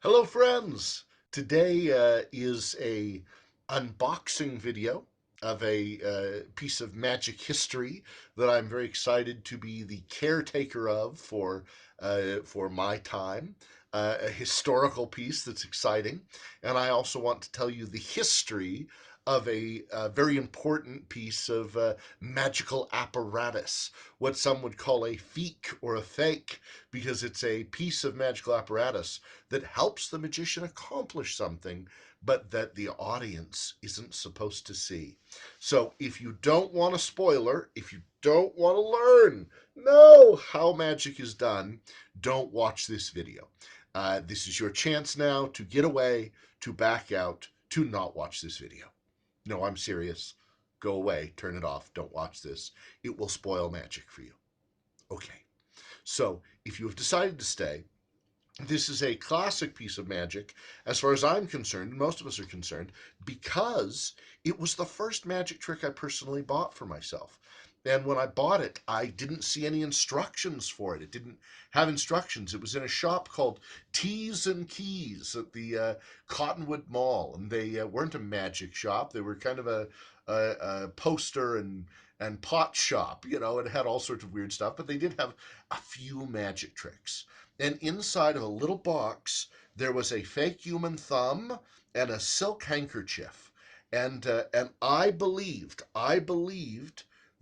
Hello, friends. Today is a unboxing video of a piece of magic history that I'm very excited to be the caretaker of for my time. A historical piece that's exciting, and I also want to tell you the history of a very important piece of magical apparatus, what some would call a feek or a fake, because it's a piece of magical apparatus that helps the magician accomplish something, but that the audience isn't supposed to see. So if you don't want a spoiler, if you don't want to know how magic is done, don't watch this video. This is your chance now to get away, to back out, to not watch this video. No, I'm serious. Go away, turn it off, don't watch this. It will spoil magic for you. Okay, so if you have decided to stay, this is a classic piece of magic, as far as I'm concerned, and most of us are concerned, because it was the first magic trick I personally bought for myself. And when I bought it, I didn't see any instructions for it. It didn't have instructions. It was in a shop called Teas and Keys at the Cottonwood Mall, and they weren't a magic shop. They were kind of a poster and pot shop. It had all sorts of weird stuff, but they did have a few magic tricks. And inside of a little box, there was a fake human thumb and a silk handkerchief. And I believed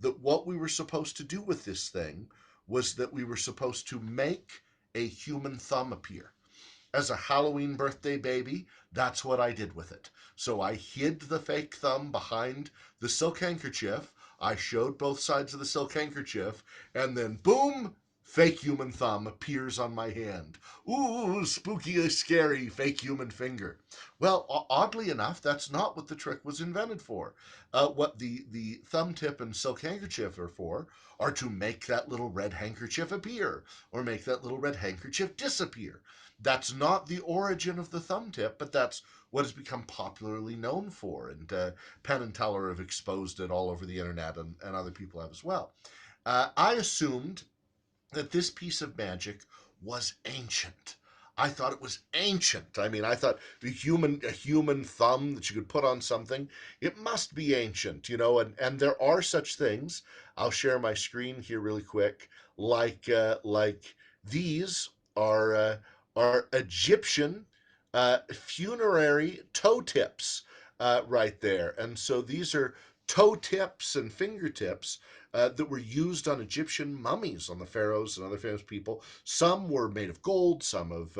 that what we were supposed to do with this thing was that we were supposed to make a human thumb appear. As a Halloween birthday baby, that's what I did with it. So I hid the fake thumb behind the silk handkerchief. I showed both sides of the silk handkerchief, and then boom, fake human thumb appears on my hand. Ooh, spooky, scary fake human finger. Well, oddly enough, that's not what the trick was invented for. What the thumb tip and silk handkerchief are for are to make that little red handkerchief appear or make that little red handkerchief disappear. That's not the origin of the thumb tip, but that's what it's become popularly known for. And Penn and Teller have exposed it all over the internet, and other people have as well. I assumed that this piece of magic was ancient. I thought it was ancient. I mean, I thought a human thumb that you could put on something, it must be ancient. And there are such things. I'll share my screen here really quick. Like these are Egyptian funerary toe tips right there, and so these are toe tips and fingertips that were used on Egyptian mummies, on the pharaohs and other famous people. Some were made of gold, some of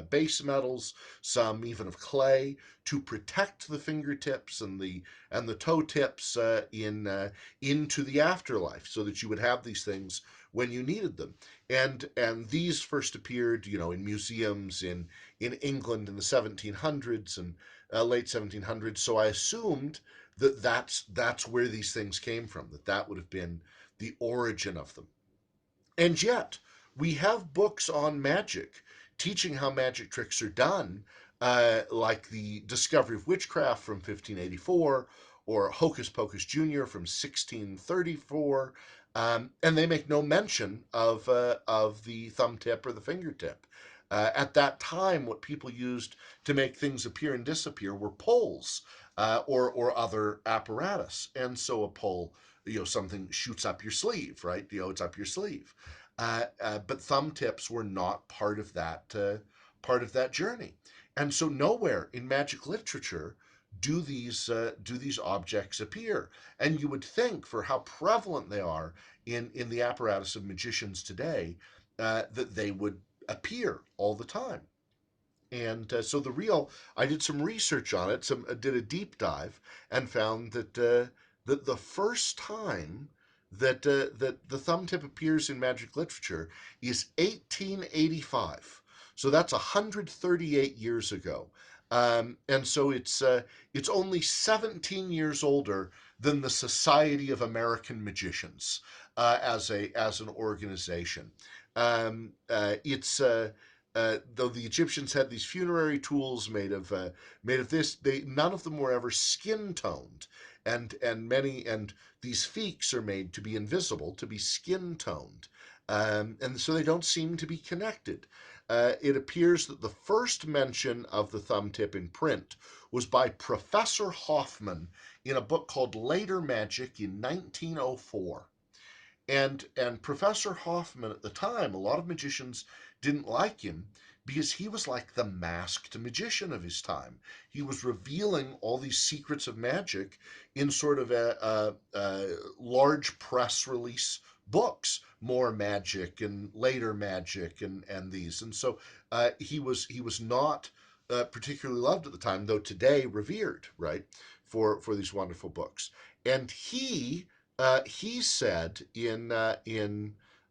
base metals, some even of clay, to protect the fingertips and the toe tips into the afterlife, so that you would have these things when you needed them. And these first appeared, in museums in England in the 1700s and late 1700s. So I assumed that's where these things came from, that would have been the origin of them. And yet, we have books on magic teaching how magic tricks are done, like the Discovery of Witchcraft from 1584 or Hocus Pocus Jr. from 1634. And they make no mention of the thumb tip or the fingertip. At that time, what people used to make things appear and disappear were pulls, or other apparatus. And so a pull, something shoots up your sleeve, right? It's up your sleeve. But thumb tips were not part of that journey. And so nowhere in magic literature do these objects appear. And you would think, for how prevalent they are in the apparatus of magicians today, that they would appear all the time. And so I did some research on it, did a deep dive, and found that the first time that the thumb tip appears in magic literature is 1885. So that's 138 years ago. And so it's only 17 years older than the Society of American Magicians, as an organization. It's Though the Egyptians had these funerary tools made of this, none of them were ever skin toned, and these feeks are made to be invisible, to be skin toned. And so they don't seem to be connected. It appears that the first mention of the thumb tip in print was by Professor Hoffman in a book called Later Magic in 1904. And Professor Hoffman at the time, a lot of magicians didn't like him because he was like the masked magician of his time. He was revealing all these secrets of magic in sort of a large press release books, More Magic and Later Magic, and these. And so he was not particularly loved at the time, though today revered, right, for these wonderful books. And he said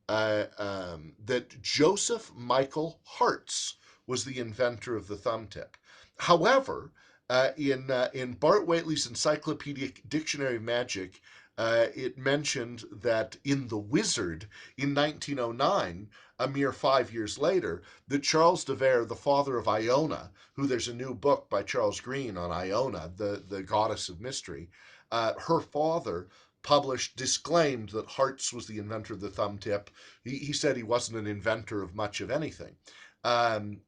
that Joseph Michael Hartz was the inventor of the thumb tip. However, in Bart Whately's Encyclopedic Dictionary of Magic, it mentioned that in The Wizard in 1909, a mere 5 years later, that Charles de Vere, the father of Iona, who there's a new book by Charles Green on Iona, the goddess of mystery, her father disclaimed that Hartz was the inventor of the thumb tip. He said he wasn't an inventor of much of anything. And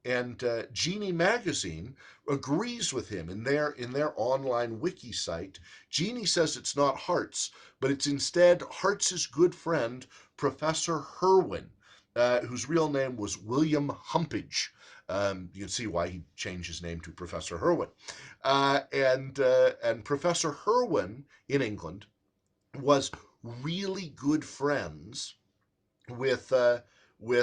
Genie Magazine agrees with him in their online wiki site. Genie says it's not Hartz, but it's instead Hartz's good friend, Professor Herwin, whose real name was William Humpage. You can see why he changed his name to Professor Herwin. And Professor Herwin in England was really good friends with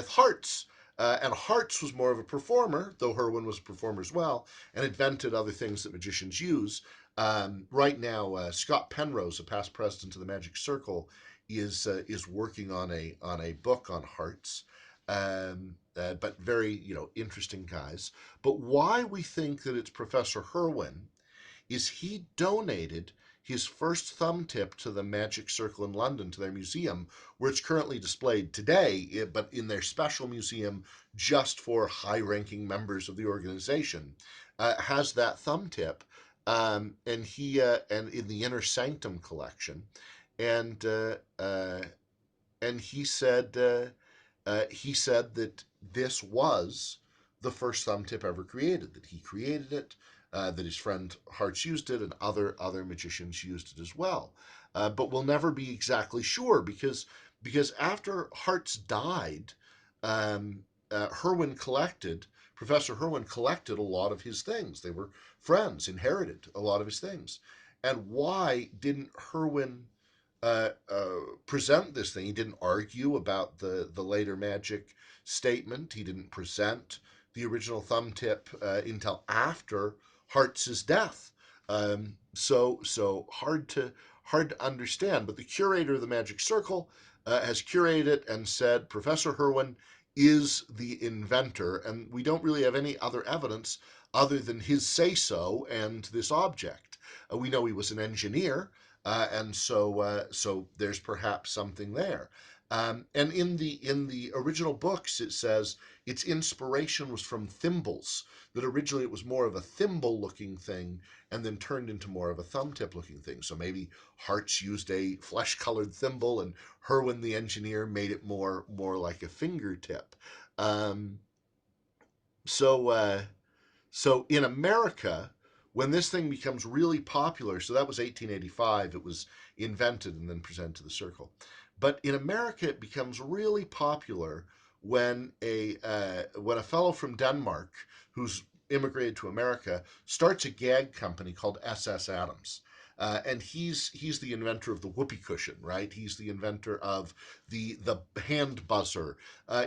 Hartz. And Hartz was more of a performer, though Herwin was a performer as well, and invented other things that magicians use. Right now, Scott Penrose, a past president of the Magic Circle, is working on a book on Hartz. But very interesting guys. But why we think that it's Professor Herwin is he donated his first thumb tip to the Magic Circle in London, to their museum, where it's currently displayed today, but in their special museum just for high-ranking members of the organization, has that thumb tip, and in the Inner Sanctum collection, and he said that this was the first thumb tip ever created, that he created it, that his friend Hartz used it, and other magicians used it as well. But we'll never be exactly sure because after Hartz died, um, Herwin collected. Professor Herwin collected a lot of his things. They were friends, inherited a lot of his things. And why didn't Herwin present this thing? He didn't argue about the later magic statement. He didn't present the original thumb tip until after Hartz's death. So hard to understand. But the curator of the Magic Circle has curated it and said Professor Herwin is the inventor, and we don't really have any other evidence other than his say so and this object. We know he was an engineer, and so there's perhaps something there. And in the original books, it says its inspiration was from thimbles. That originally it was more of a thimble-looking thing, and then turned into more of a thumb tip-looking thing. So maybe Hartz used a flesh-colored thimble, and Herwin the engineer made it more like a fingertip. Um, so uh, so in America, when this thing becomes really popular, so that was 1885, it was invented and then presented to the circle. But in America, it becomes really popular when a fellow from Denmark who's immigrated to America starts a gag company called SS Adams. And he's the inventor of the whoopee cushion, right? He's the inventor of the hand buzzer.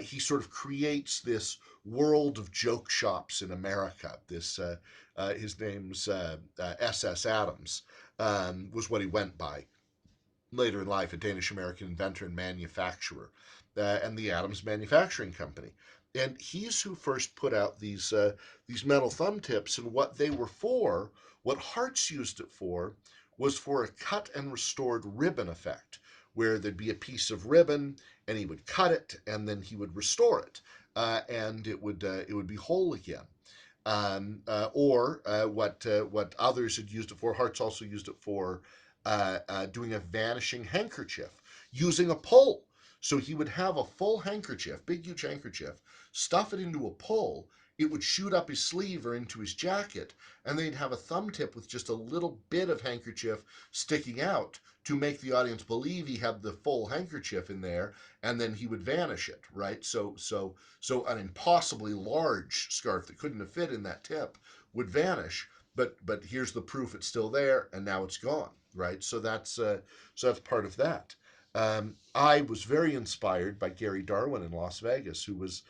He sort of creates this world of joke shops in America. His name's SS Adams, was what he went by later in life, a Danish American inventor and manufacturer, and the Adams Manufacturing Company. And he's who first put out these metal thumb tips, and what they were for, what Hartz used it for, was for a cut and restored ribbon effect, where there'd be a piece of ribbon, and he would cut it, and then he would restore it, and it would be whole again. Or what others had used it for. Hartz also used it for doing a vanishing handkerchief using a pole. So he would have a full handkerchief, big, huge handkerchief, stuff it into a pull. It would shoot up his sleeve or into his jacket, and they'd have a thumb tip with just a little bit of handkerchief sticking out to make the audience believe he had the full handkerchief in there, and then he would vanish it, right? So an impossibly large scarf that couldn't have fit in that tip would vanish, but here's the proof it's still there, and now it's gone, right? So that's part of that. I was very inspired by Gary Darwin in Las Vegas, who was,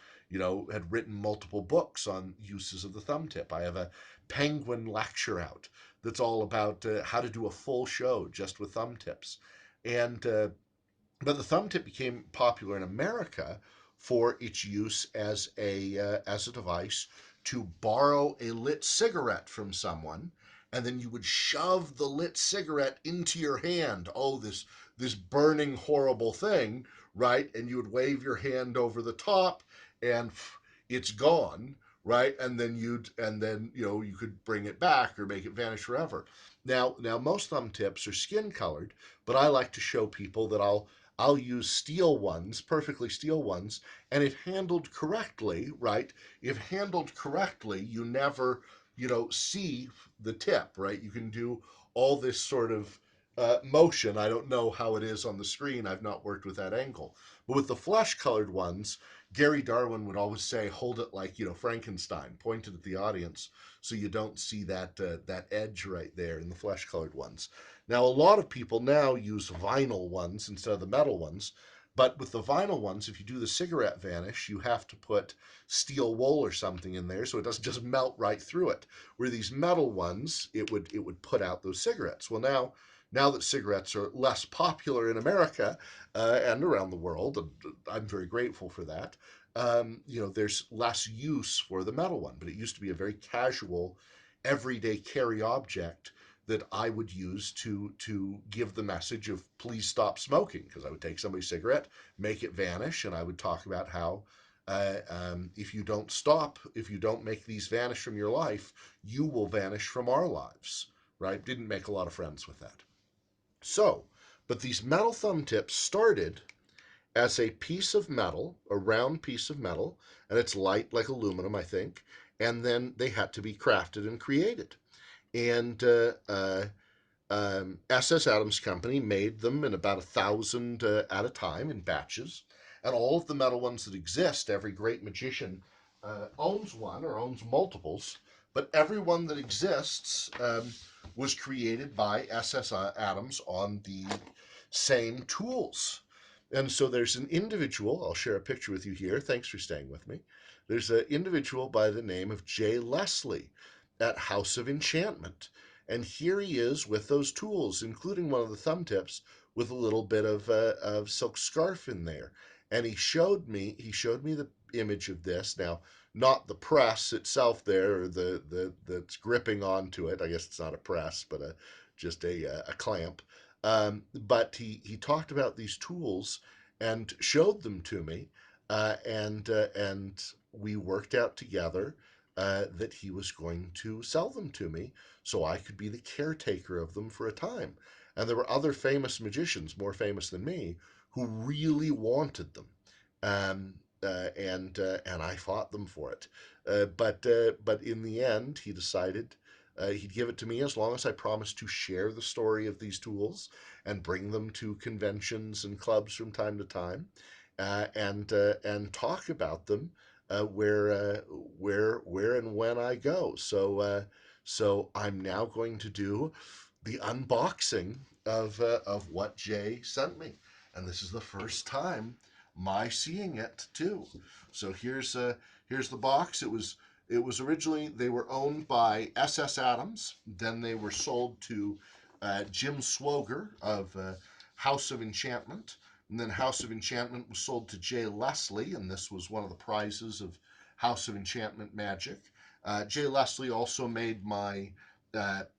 had written multiple books on uses of the thumb tip. I have a Penguin lecture out that's all about how to do a full show just with thumb tips. And but the thumb tip became popular in America for its use as a device to borrow a lit cigarette from someone, and then you would shove the lit cigarette into your hand. Oh, this burning horrible thing, right? And you would wave your hand over the top, and it's gone, right? And then you could bring it back or make it vanish forever. Now most thumb tips are skin colored, but I like to show people that I'll use steel ones, perfectly steel ones, and if handled correctly, right? If handled correctly, you never, see the tip, right? You can do all this sort of motion. I don't know how it is on the screen. I've not worked with that angle. But with the flesh-colored ones, Gary Darwin would always say, "Hold it like Frankenstein, pointed at the audience, so you don't see that edge right there in the flesh-colored ones." Now, a lot of people now use vinyl ones instead of the metal ones, but with the vinyl ones, if you do the cigarette vanish, you have to put steel wool or something in there so it doesn't just melt right through it. Where these metal ones, it would put out those cigarettes. Well, now that cigarettes are less popular in America and around the world, and I'm very grateful for that. There's less use for the metal one, but it used to be a very casual, everyday carry object that I would use to give the message of please stop smoking, because I would take somebody's cigarette, make it vanish, and I would talk about how if you don't make these vanish from your life, you will vanish from our lives. Right? Didn't make a lot of friends with that. So, but these metal thumb tips started as a piece of metal, a round piece of metal, and it's light like aluminum, I think. And then they had to be crafted and created. And SS Adams Company made them in about 1,000 at a time in batches. And all of the metal ones that exist, every great magician owns one or owns multiples. But every one that exists was created by SS Adams on the same tools. And so there's an individual, I'll share a picture with you here. Thanks for staying with me. There's an individual by the name of Jay Leslie at House of Enchantment. And here he is with those tools, including one of the thumb tips with a little bit of silk scarf in there. And he showed me the image of this. Now, not the press itself there, or that's gripping onto it. I guess it's not a press, but just a clamp. But he talked about these tools and showed them to me, and we worked out together that he was going to sell them to me so I could be the caretaker of them for a time. And there were other famous magicians, more famous than me, who really wanted them. And I fought them for it. But in the end, he decided he'd give it to me as long as I promised to share the story of these tools and bring them to conventions and clubs from time to time, and talk about them where and when I go. So I'm now going to do the unboxing of what Jay sent me, and this is the first time my seeing it too. So here's the box. It was originally, they were owned by SS Adams. Then they were sold to Jim Swoger of House of Enchantment. And then House of Enchantment was sold to Jay Leslie, and this was one of the prizes of House of Enchantment Magic. Jay Leslie also made my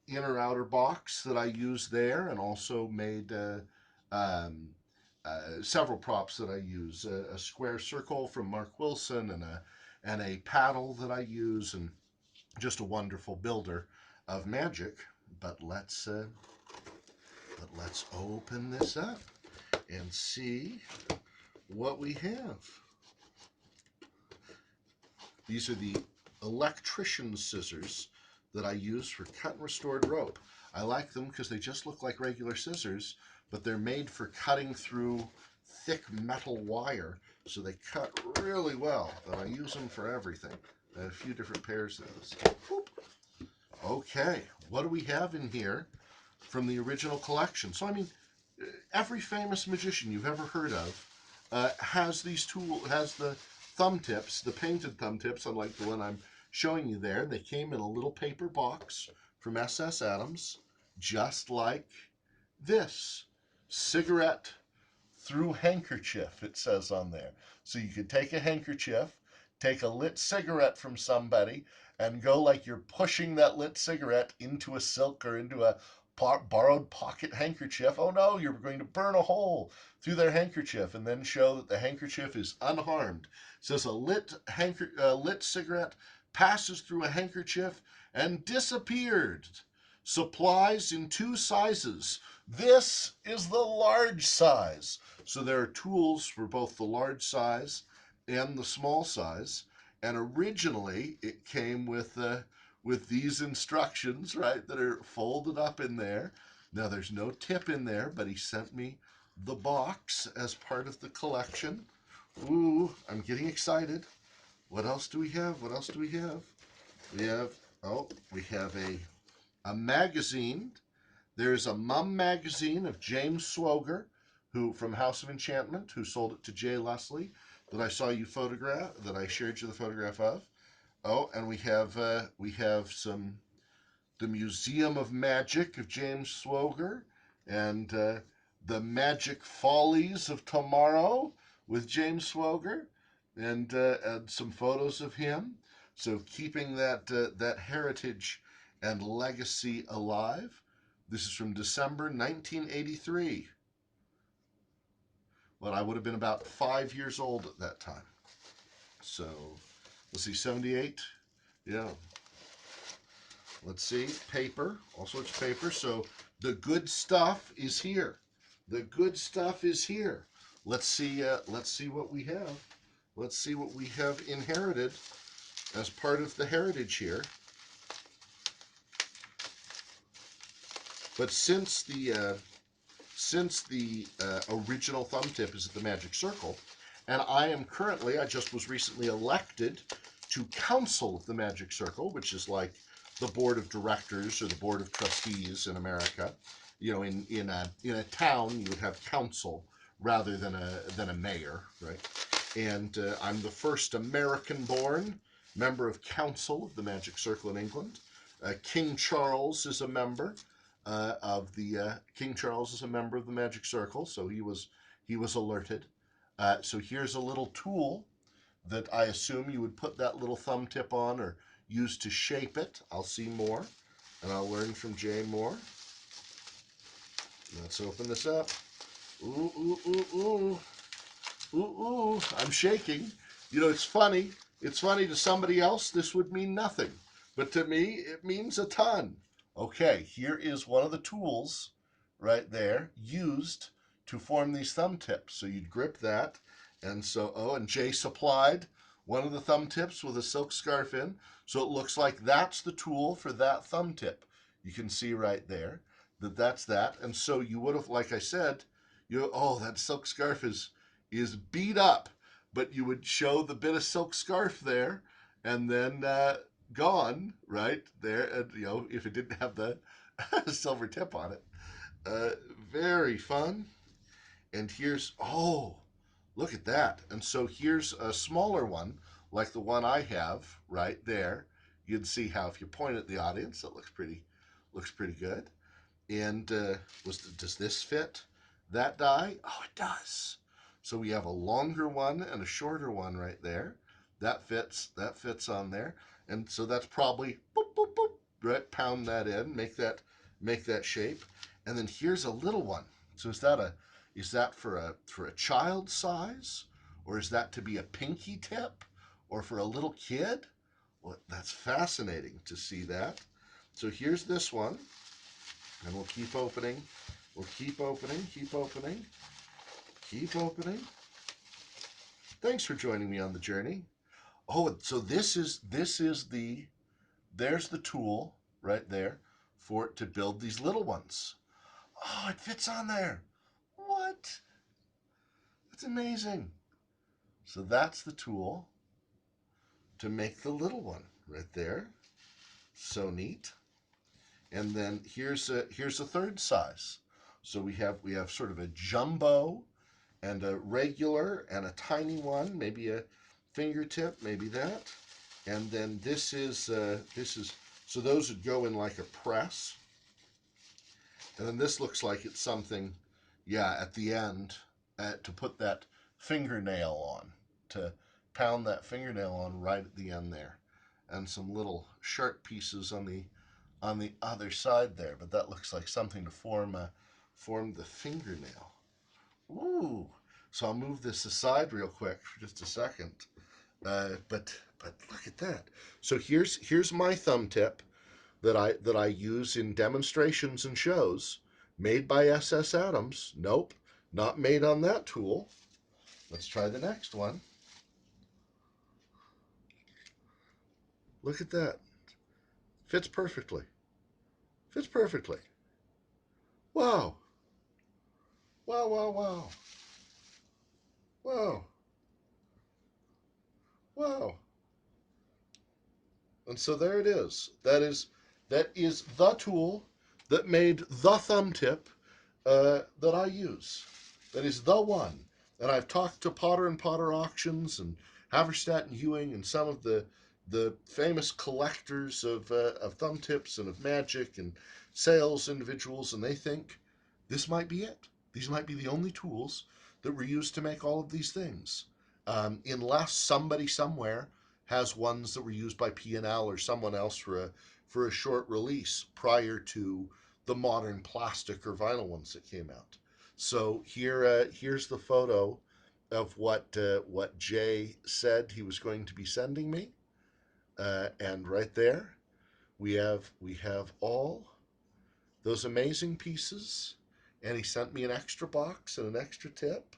inner outer box that I use there, and also made several props that I use. A square circle from Mark Wilson, and a paddle that I use, and just a wonderful builder of magic. But let's open this up and see what we have. These are the electrician scissors that I use for cut and restored rope. I like them because they just look like regular scissors, but they're made for cutting through thick metal wire, so they cut really well, and I use them for everything. I have a few different pairs of those. Okay, what do we have in here from the original collection? So, I mean, every famous magician you've ever heard of has these has the thumb tips, the painted thumb tips, unlike the one I'm showing you there. They came in a little paper box from SS Adams, just like this. Cigarette through handkerchief, it says on there. So you could take a handkerchief, take a lit cigarette from somebody, and go like you're pushing that lit cigarette into a silk or into a borrowed pocket handkerchief. Oh no, you're going to burn a hole through their handkerchief, and then show that the handkerchief is unharmed. It says a lit cigarette passes through a handkerchief and disappeared. Supplies in 2 sizes. This is the large size. So there are tools for both the large size and the small size. And originally it came with these instructions, right, that are folded up in there. Now there's no tip in there, but he sent me the box as part of the collection. Ooh, I'm getting excited. What else do we have? What else do we have? We have a magazine. There's a Mum magazine of James Swoger, who from House of Enchantment, who sold it to Jay Leslie, that I saw you photograph, that I shared you the photograph of. Oh, and we have some the Museum of Magic of James Swoger, and the Magic Follies of Tomorrow with James Swoger, and some photos of him. So keeping that heritage and legacy alive. This is from December 1983. Well, I would have been about 5 years old at that time. So, let's see, 78. Yeah. Let's see, paper, all sorts of paper. So the good stuff is here. The good stuff is here. Let's see what we have. Let's see what we have inherited as part of the heritage here. But since the original thumb tip is at the Magic Circle, and I just was recently elected to council of the Magic Circle, which is like the board of directors or the board of trustees in America. You know, in a town you would have council rather than a mayor, right? And I'm the first American-born member of council of the Magic Circle in England. King Charles is a member. King Charles is a member of the Magic Circle, so he was alerted. So here's a little tool that I assume you would put that little thumb tip on or use to shape it. I'll see more, and I'll learn from Jay more. Let's open this up. Ooh, ooh, ooh, ooh. Ooh, ooh. I'm shaking. You know, it's funny. It's funny to somebody else, this would mean nothing. But to me, it means a ton. Okay, here is one of the tools right there used to form these thumb tips. So you'd grip that. And so, and Jay supplied one of the thumb tips with a silk scarf in. So it looks like that's the tool for that thumb tip. You can see right there that that's that. And so you would have, like I said, that silk scarf is beat up, but you would show the bit of silk scarf there, and then gone right there, and if it didn't have the silver tip on it. Very fun. And here's look at that. And so here's a smaller one, like the one I have right there. You'd see how if you point at the audience, it looks pretty good. And does this fit that die? Oh, it does. So we have a longer one and a shorter one right there. That fits on there. And so that's probably boop, boop, boop, right? Pound that in, make that shape. And then here's a little one. So is that for a child size, or is that to be a pinky tip, or for a little kid? Well, that's fascinating to see that. So here's this one, and we'll keep opening. We'll keep opening, keep opening, keep opening. Thanks for joining me on the journey. Oh, so there's the tool right there for it to build these little ones. Oh, it fits on there. What? That's amazing. So that's the tool to make the little one right there. So neat. And then here's a third size. So we have sort of a jumbo and a regular and a tiny one, maybe a fingertip, maybe that. And then this is so those would go in like a press. And then this looks like it's something, yeah, at the end to put that fingernail on, to pound that fingernail on right at the end there, and some little sharp pieces on the other side there. But that looks like something to form the fingernail. Ooh. So I'll move this aside real quick for just a second. But look at that. So here's my thumb tip that I use in demonstrations and shows, made by SS Adams. Nope, not made on that tool. Let's try the next one. Look at that. Fits perfectly. Fits perfectly. Wow. Wow, wow, wow. Wow. Wow. And so there it is. That is the tool that made the thumb tip that I use. That is the one. And I've talked to Potter and Potter Auctions and Haverstadt and Ewing and some of the famous collectors of thumb tips and of magic and sales individuals, and they think this might be it. These might be the only tools that were used to make all of these things, unless somebody somewhere has ones that were used by P&L or someone else for a short release prior to the modern plastic or vinyl ones that came out. So here's the photo of what Jay said he was going to be sending me, and right there we have all those amazing pieces, and he sent me an extra box and an extra tip,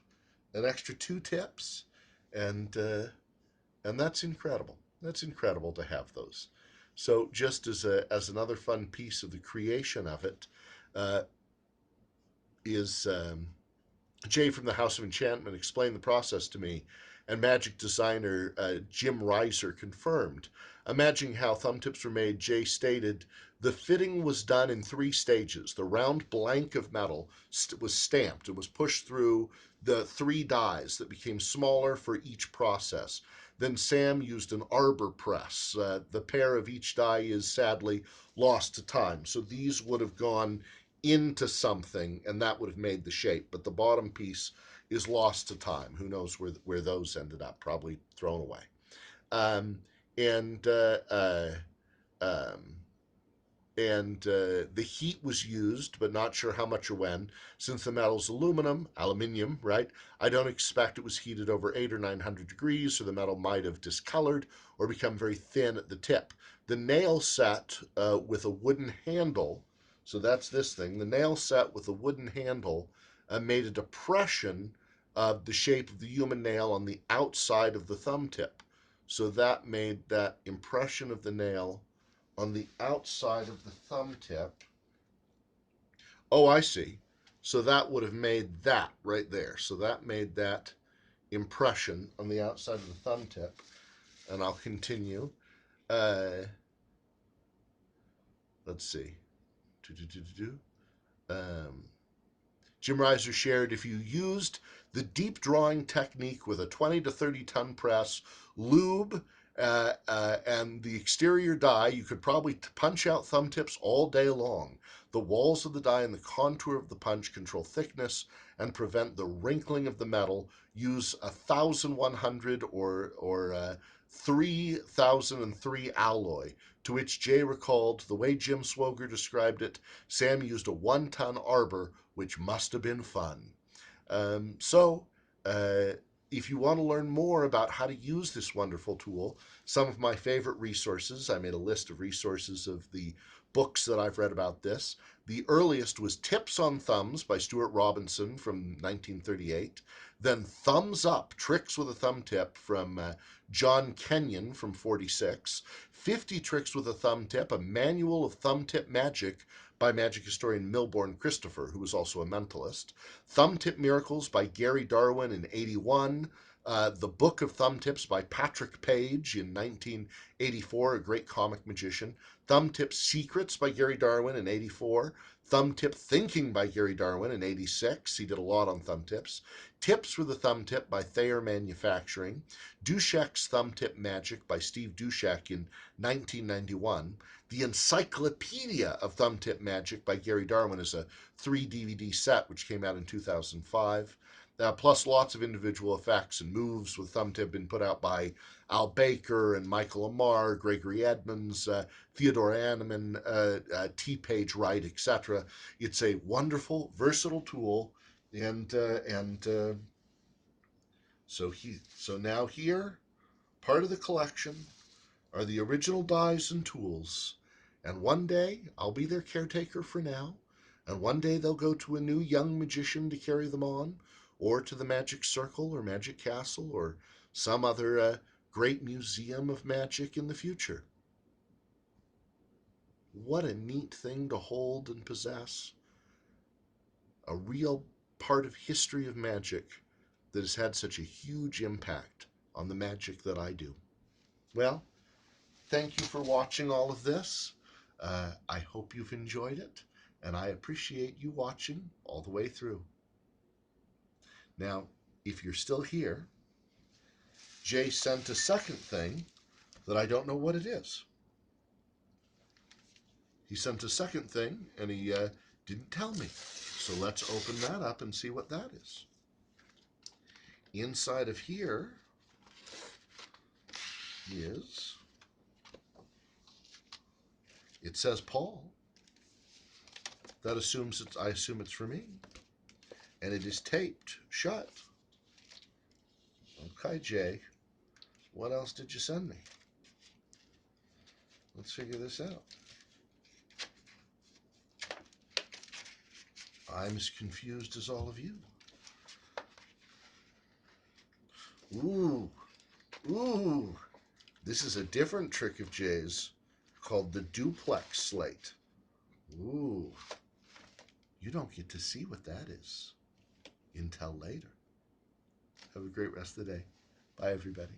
an extra two tips, and that's incredible. That's incredible to have those. So just as another fun piece of the creation of it, uh, is Jay from the House of Enchantment explained the process to me, and magic designer Jim Reiser confirmed. Imagining how thumb tips were made, Jay stated, the fitting was done in three stages. The round blank of metal was stamped. It was pushed through the three dies that became smaller for each process. Then Sam used an arbor press. The pair of each die is sadly lost to time. So these would have gone into something, and that would have made the shape. But the bottom piece is lost to time. Who knows where those ended up? Probably thrown away. Um, and um, the heat was used, but not sure how much or when. Since the metal's aluminium, right? I don't expect it was heated over 800 or 900 degrees, so the metal might have discolored or become very thin at the tip. The nail set with a wooden handle, so that's this thing. The nail set with a wooden handle made a depression of the shape of the human nail on the outside of the thumb tip. So that made that impression of the nail on the outside of the thumb tip. Oh, I see. So that would have made that right there. So that made that impression on the outside of the thumb tip. And I'll continue. Uh, let's see. Um, Jim Reiser shared, if you used the deep drawing technique with a 20 to 30 ton press, lube, and the exterior die, you could probably punch out thumb tips all day long. The walls of the die and the contour of the punch control thickness and prevent the wrinkling of the metal. Use 1100 or 3003 alloy, to which Jay recalled the way Jim Swoger described it. Sam used a 1-ton arbor, which must have been fun. So, if you want to learn more about how to use this wonderful tool, some of my favorite resources, I made a list of resources of the books that I've read about this. The earliest was Tips on Thumbs by Stuart Robinson from 1938. Then Thumbs Up, Tricks with a Thumb Tip from John Kenyon from 46. 50 Tricks with a Thumb Tip, a Manual of Thumb Tip Magic by magic historian Milbourne Christopher, who was also a mentalist. Thumb Tip Miracles by Gary Darwin in 81. The Book of Thumb Tips by Patrick Page in 1984, a great comic magician. Thumb Tip Secrets by Gary Darwin in 84. Thumb Tip Thinking by Gary Darwin in 86. He did a lot on thumb tips. Tips for the Thumb Tip by Thayer Manufacturing. Dushek's Thumb Tip Magic by Steve Dushek in 1991. The Encyclopedia of Thumb Tip Magic by Gary Darwin is a 3 DVD set which came out in 2005. Plus lots of individual effects and moves with thumb tip been put out by Al Baker and Michael Amar, Gregory Edmonds, Theodore Anneman, T. Page Wright, etc. It's a wonderful, versatile tool, and so now here, part of the collection are the original dies and tools, and one day I'll be their caretaker for now, and one day they'll go to a new young magician to carry them on, or to the Magic Circle or Magic Castle or some other great museum of magic in the future. What a neat thing to hold and possess. A real part of history of magic that has had such a huge impact on the magic that I do. Well, thank you for watching all of this. I hope you've enjoyed it, and I appreciate you watching all the way through. Now, if you're still here, Jay sent a second thing that I don't know what it is. He sent a second thing, and he didn't tell me. So let's open that up and see what that is. Inside of here is, it says Paul. That assumes I assume it's for me. And it is taped shut. Okay, Jay. What else did you send me? Let's figure this out. I'm as confused as all of you. Ooh. Ooh. This is a different trick of Jay's called the duplex slate. Ooh. You don't get to see what that is until later. Have a great rest of the day. Bye, everybody.